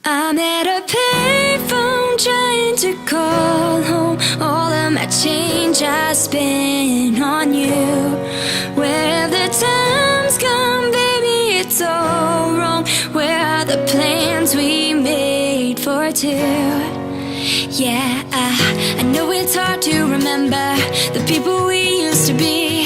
I'm at a payphone trying to call home. All of my change I spent on you. Where have the times gone, baby? It's all wrong. Where are the plans we made for two? Yeah, I know it's hard to remember the people we used to be.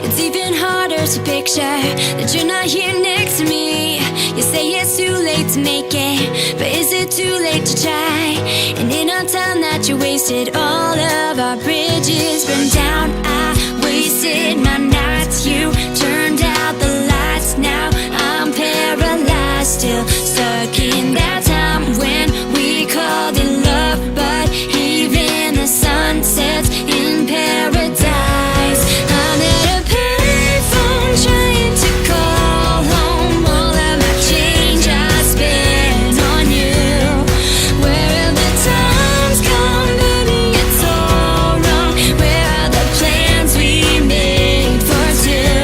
It's even harder to picture that you're not here next to me. You say it's too late to make it, but is it too late to try? And in our time that you wasted, all of our bridges burned down. I wasted my nights, you turned out the lights. Now I'm paralyzed, still stuck in that time when we called it love. But even the sun sets in paradise. I'm at a payphone trying to call home. All of my change I spent on you. Where have the times gone, baby? It's all wrong. Where are the plans we made for two?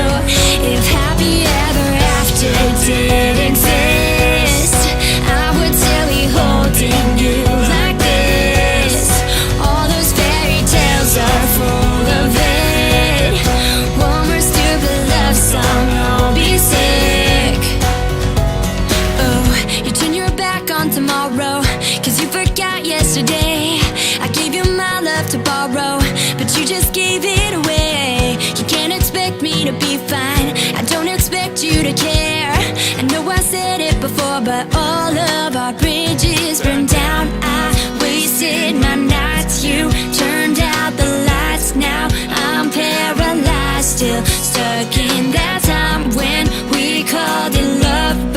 If happy ever after did exist, I would still be holding you like this. All those fairy tales are full of it. One more stupid love song, I'll be sick. Oh, you turn your back on tomorrow, cause you forgot yesterday. I gave you my love to borrow, but you just gave it away. You can't expect me to be fine, I don't expect you to care. I know I said it before, but all of our bridges burned down. I wasted my nights, you turned out the lights. Now I'm paralyzed, still stuck in that time when we called it love.